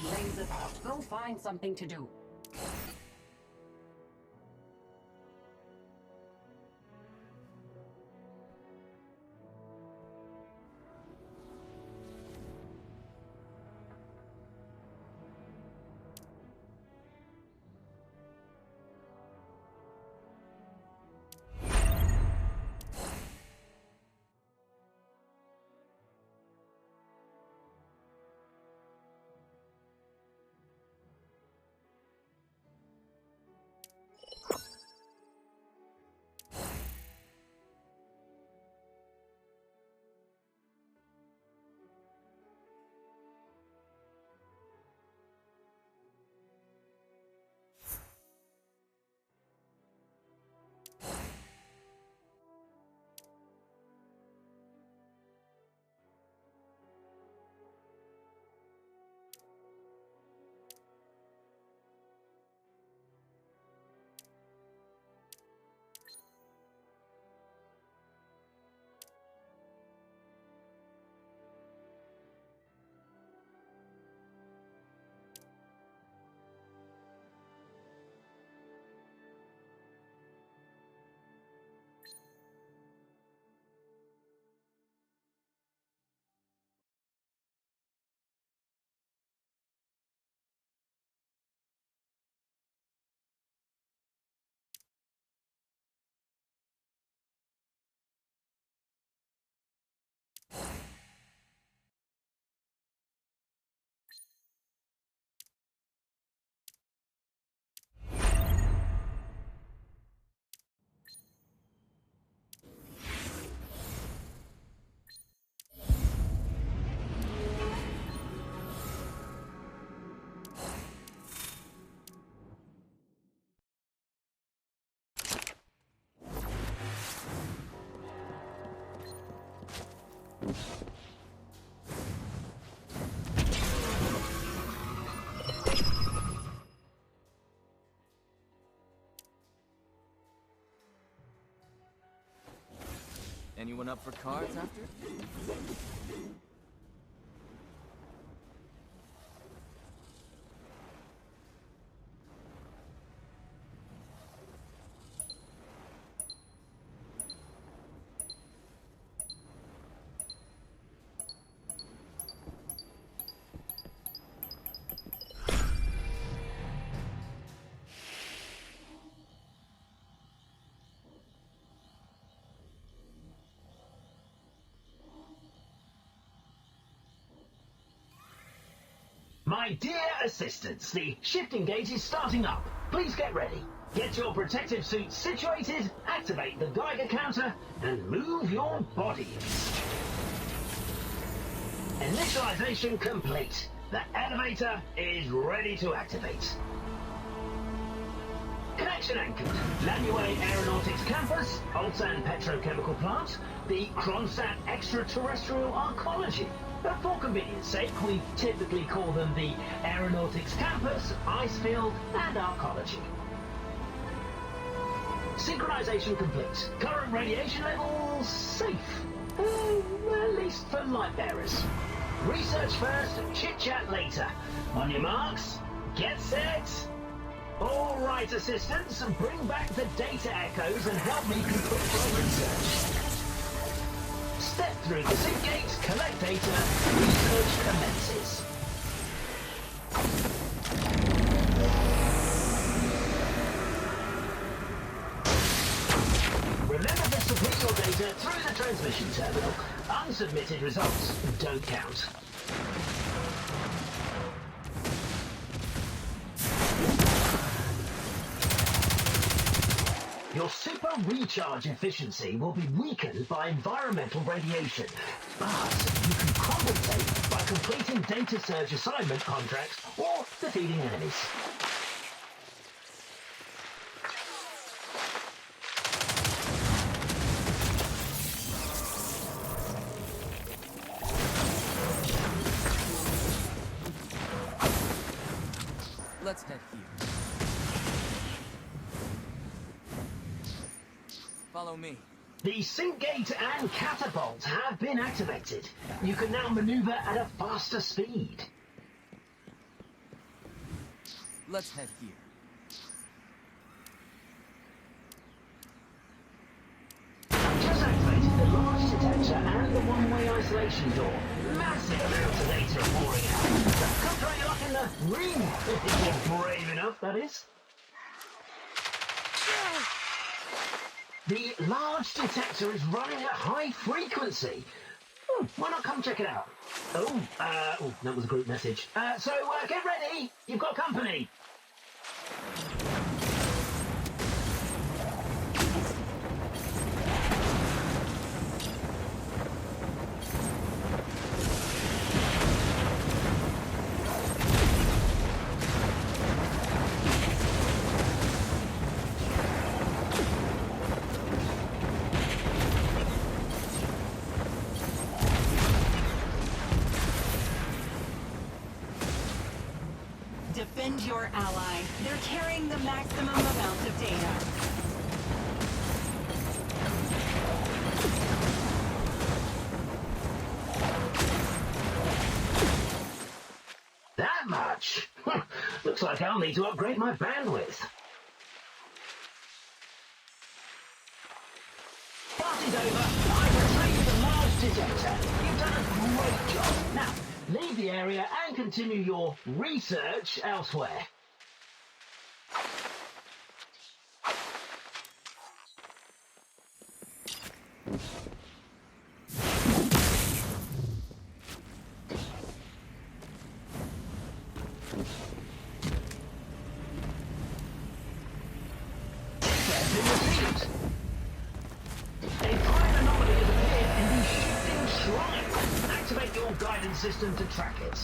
laser. Go find something to do. Anyone up for cards after? My dear assistants, the shifting gate is starting up. Please get ready. Get your protective suits situated, activate the Geiger counter, and move your bodies. Initialization complete. The elevator is ready to activate. Connection anchored. Lanue Aeronautics Campus, Ulsan Petrochemical Plant, the Kronstadt Extraterrestrial Arcology. But for convenience sake, we typically call them the Aeronautics Campus, Icefield, and Arcology. Synchronization complete. Current radiation levels safe. At least for light bearers. Research first, chit-chat later. On your marks, get set. All right, assistants, bring back the data echoes and help me conclude my research. Step through the sync gate, collect data, research commences. Remember to submit your data through the transmission terminal. Unsubmitted results don't count. Your super recharge efficiency will be weakened by environmental radiation, but you can compensate by completing data surge assignment contracts or defeating enemies. Let's head here. Follow me. The sync gate and catapult have been activated. You can now maneuver at a faster speed. Let's head here. Just activated the large detector and the one-way isolation door. Massive amounts of data are pouring out. Come try your luck in the ring, if you're brave enough, that is. The large detector is running at high frequency. Why not come check it out? Oh, that was a group message. So get ready. You've got company. Defend your ally. They're carrying the maximum amount of data. That much? Looks like I'll need to upgrade my bandwidth. Party's over. I've retrieved the large detector. You've done a great job. Now, leave the area and continue your research elsewhere. Threat been received. A prime anomaly has appeared in the shifting shrine. Activate your guidance system to track it.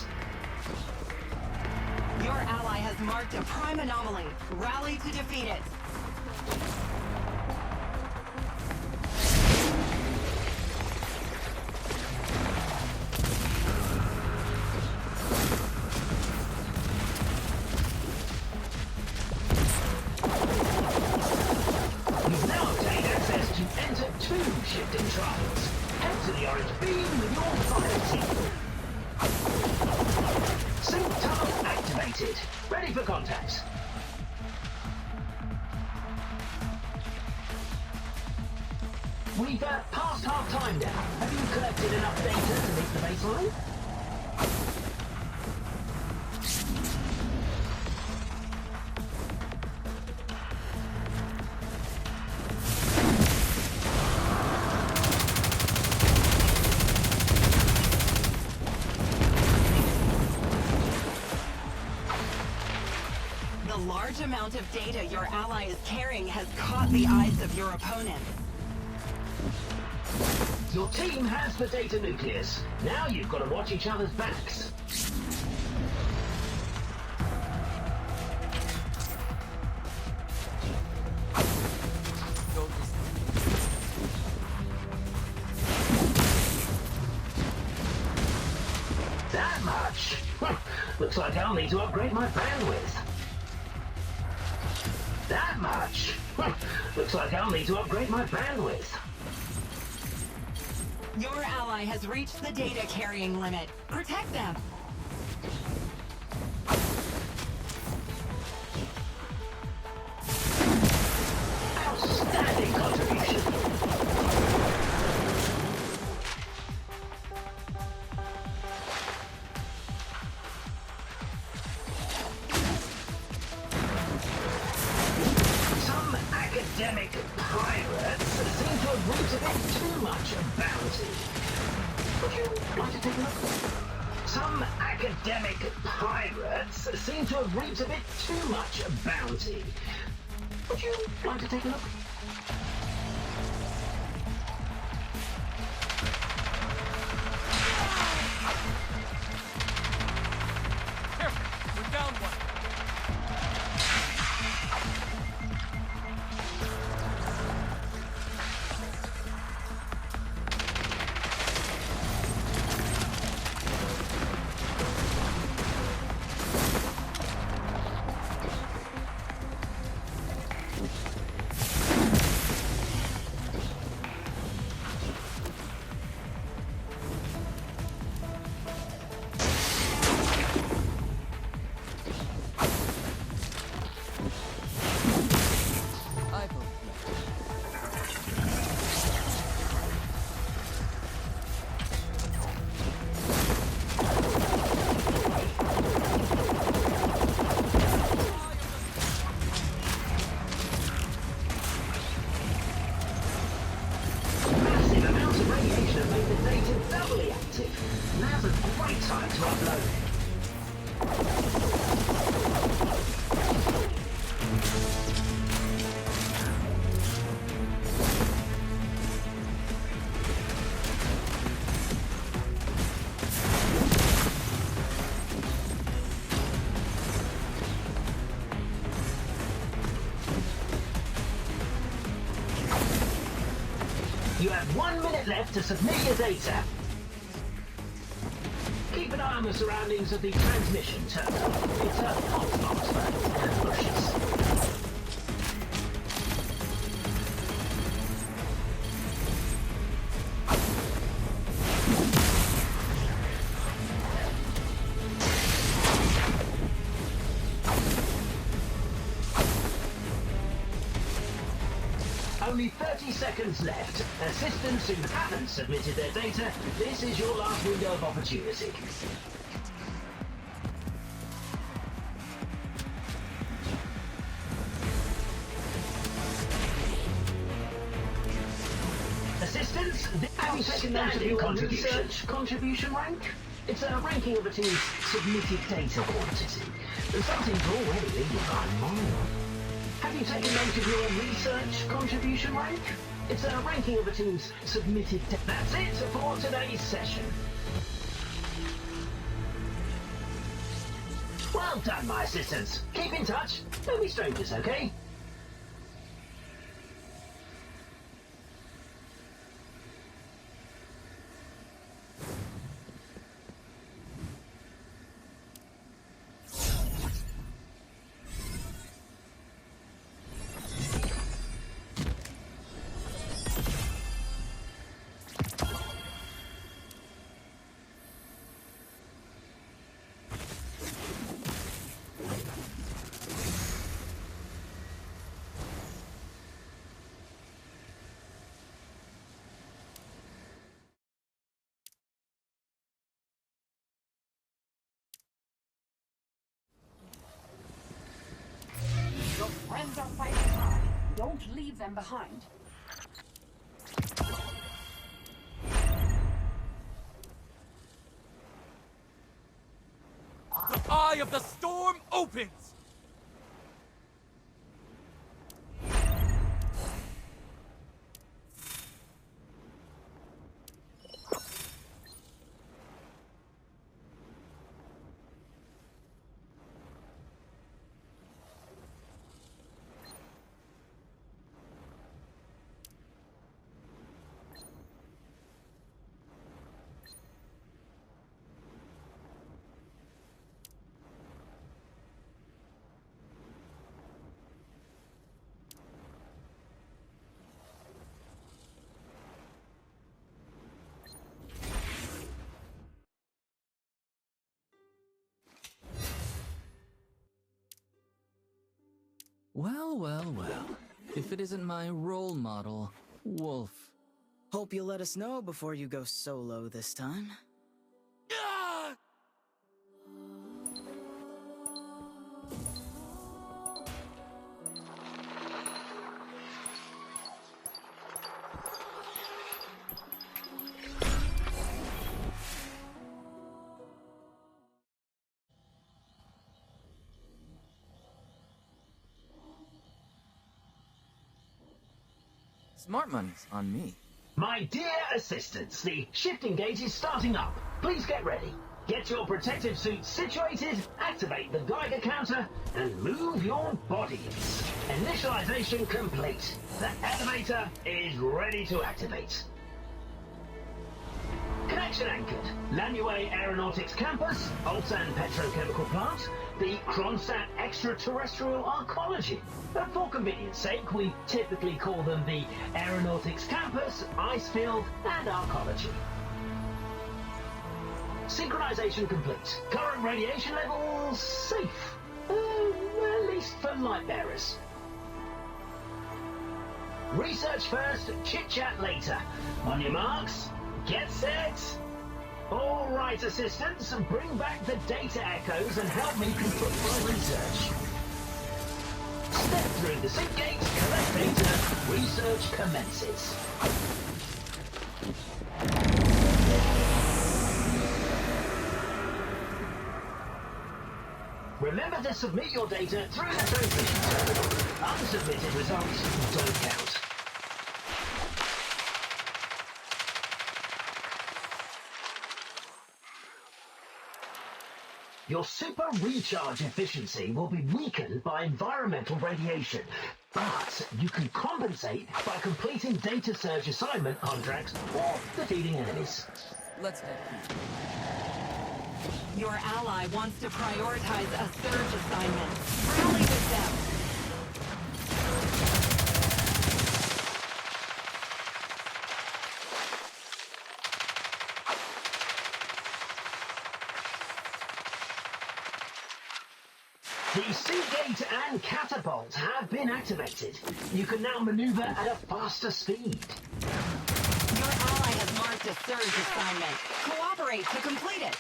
Your ally has marked a prime anomaly. Rally to defeat it. You've now obtained access to enter 2 shifting shrines. Head to the orange beam with your fire team. Sync tunnel activated. Ready for contact. We've passed half time now. Have you collected enough data to meet the baseline? The large amount of data your ally is carrying has caught the eyes of your opponent. Your team has the data nucleus. Now you've got to watch each other's backs. Go this That much? Looks like I'll need to upgrade my bandwidth. That much? Looks like I'll need to upgrade my bandwidth. Your ally has reached the data carrying limit. Protect them. Outstanding contribution. Some academic pirates seem to have reaped a bit too much bounty. Would you like to take a look? Some academic pirates seem to have reaped a bit too much bounty. Would you like to take a look? Careful! We're down one! have 1 minute left to submit your data. Keep an eye on the surroundings of the transmission terminal. It's a hotspot for ambushes. Only 30 seconds left. Assistants who haven't submitted their data, this is your last window of opportunity. Assistants, have you taken note of your research contribution rank? It's a ranking of a team's submitted data quantity. And some teams are already leading by a mile. Have you taken note of your research contribution rank? It's a ranking of a team's submitted data. That's it for today's session. Well done, my assistants. Keep in touch. Don't be strangers, okay? Your friends are fighting hard. Don't leave them behind. The eye of the storm opens! Well, well, well. If it isn't my role model, Wolf. Hope you'll let us know before you go solo this time. Ah! Smart money's on me. My dear assistants, the shifting gate is starting up. Please get ready. Get your protective suits situated, activate the Geiger counter, and move your bodies. Initialization complete. The elevator is ready to activate. Connection anchored. Lanue Aeronautics Campus, Ulsan Petrochemical Plant, the Kronstadt Extraterrestrial Arcology. And for convenience sake, we typically call them the Aeronautics Campus, Icefield, and Arcology. Synchronization complete. Current radiation levels safe. At least for light bearers. Research first, chit-chat later. On your marks, get set. All right, assistants, bring back the data echoes and help me complete my research. Step through the sync gate, collect data, research commences. Remember to submit your data through the transmission terminal. Unsubmitted results don't count. Your super recharge efficiency will be weakened by environmental radiation. But you can compensate by completing data surge assignment contracts or defeating enemies. Let's head east. Your ally wants to prioritize a surge assignment. Rally with them. The Seagate and Catapult have been activated. You can now maneuver at a faster speed. Your ally has marked a surge assignment. Cooperate to complete it.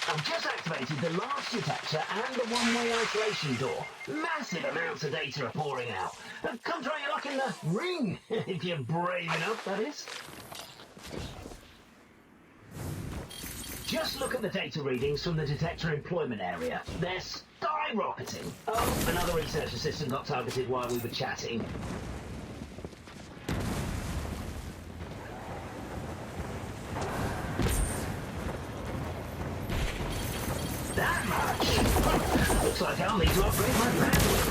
I've just activated the large detector and the one-way isolation door. Massive amounts of data are pouring out. Come try your luck in the ring, if you're brave enough, that is. Just look at the data readings from the detector employment area. They're skyrocketing. Oh, another research assistant got targeted while we were chatting. That much? Looks like I'll need to upgrade my bandwidth.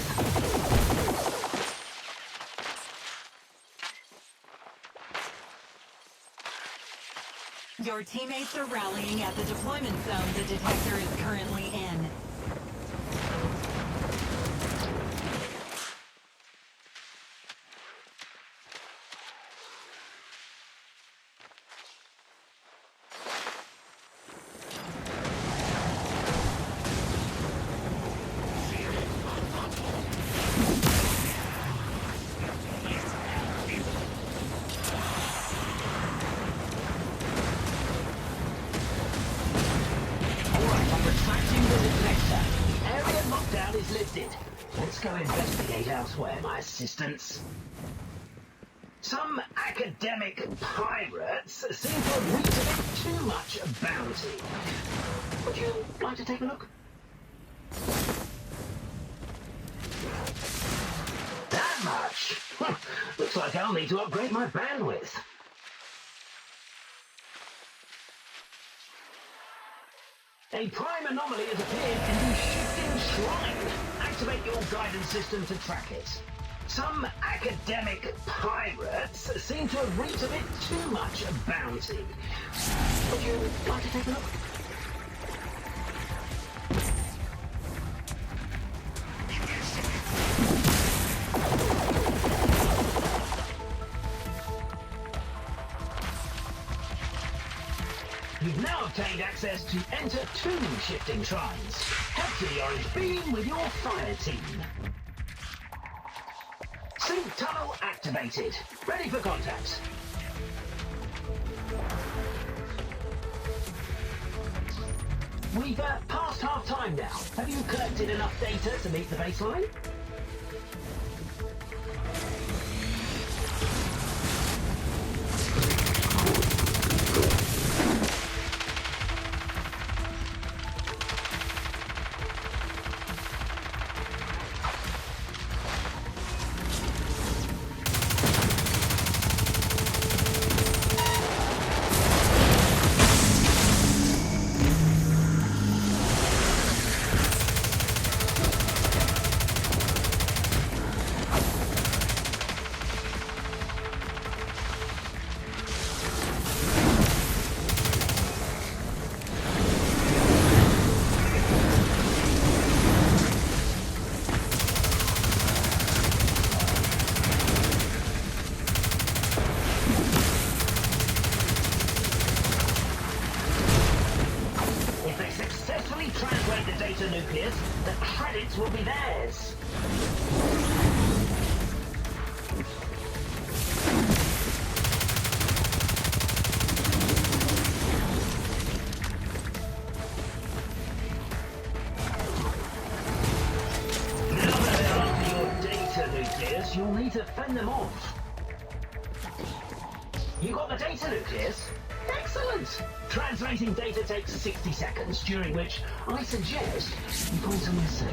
Your teammates are rallying at the deployment zone the detector is currently in. Let's go investigate elsewhere, my assistants. Some academic pirates seem to have reached a bit too much bounty. Would you like to take a look? That much? Looks like I'll need to upgrade my bandwidth. A prime anomaly has appeared in the Shifting Shrine. Activate your guidance system to track it. Some academic pirates seem to have reached a bit too much bounty. Would you like to take a look? You've now obtained access to enter 2 Shifting Shrines. Head to the orange beam with your fire team. Sync tunnel activated. Ready for contact. We've passed half time now. Have you collected enough data to meet the baseline? Translate the data nucleus, the credits will be theirs. Now that they're after your data nucleus, you'll need to fend them off. You got the data nucleus? Excellent! Translating data takes 60 seconds, during which I suggest you find somewhere safe.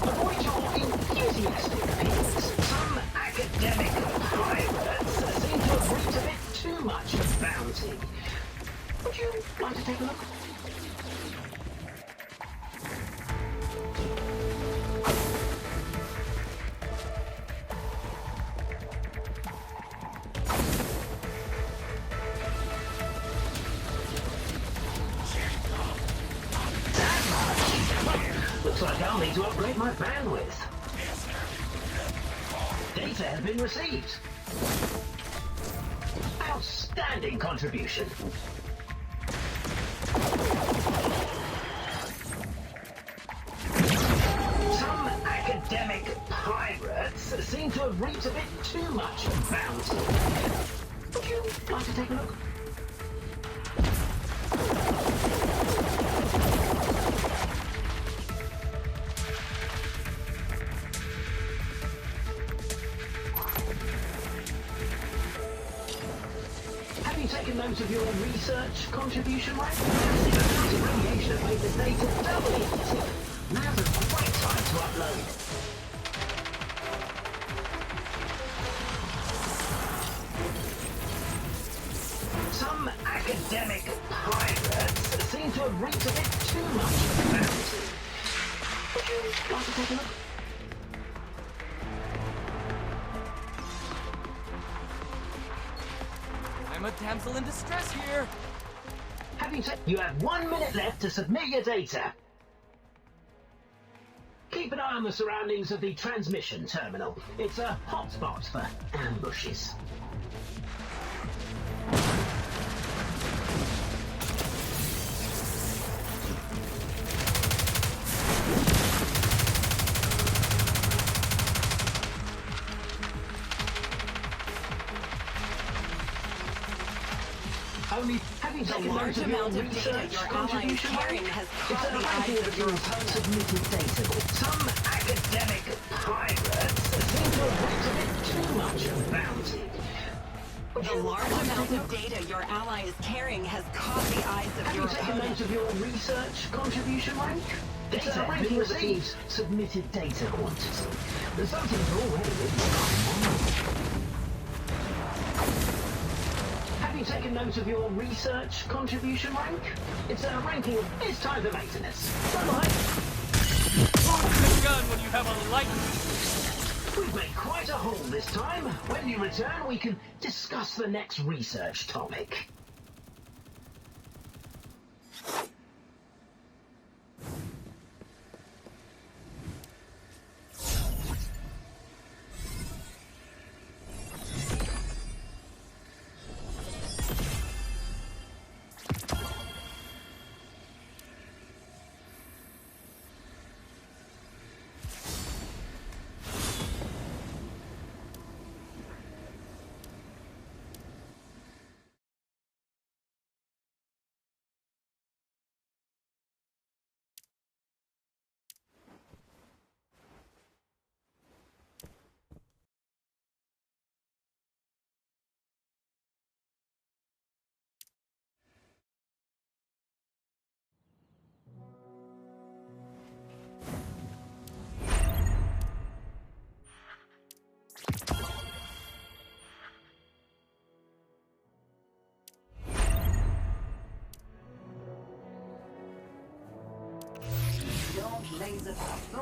Avoid your enthusiastic peers. Some academic pirates seem to have reached a bit too much bounty. Would you like to take a look? Looks like I'll need to upgrade my bandwidth. Data has been received. Outstanding contribution. Some academic pirates seem to have reaped a bit too much bounty. Would you like to take a look? Have you taken note of your research contribution rate? The amount of radiation have made the data doubly active. Now's a great time to upload. Some academic pirates seem to have reaped a bit too much bounty. Would you like to take a look? I'm a damsel in distress here. You have 1 minute left to submit your data. Keep an eye on the surroundings of the transmission terminal. It's a hotspot for ambushes. Have you The taken large note of your amount of data research your ally is contribution carrying rate? has It's caught an the eyes idea of that your your opponent. submitted data. Some academic pirates seem to have reaped a bit too much bounty. The large amount of data your ally is carrying has caught the eyes of Have your you taken opponent. note of your research contribution rank? Data has been received. Submitted data quantity. Something's already been Have you taken note of your research contribution rank? It's a ranking of... It's time for maintenance. Bye-bye. Load the gun when you have a light. We've made quite a haul this time. When you return, we can discuss the next research topic. Don't laser patrol.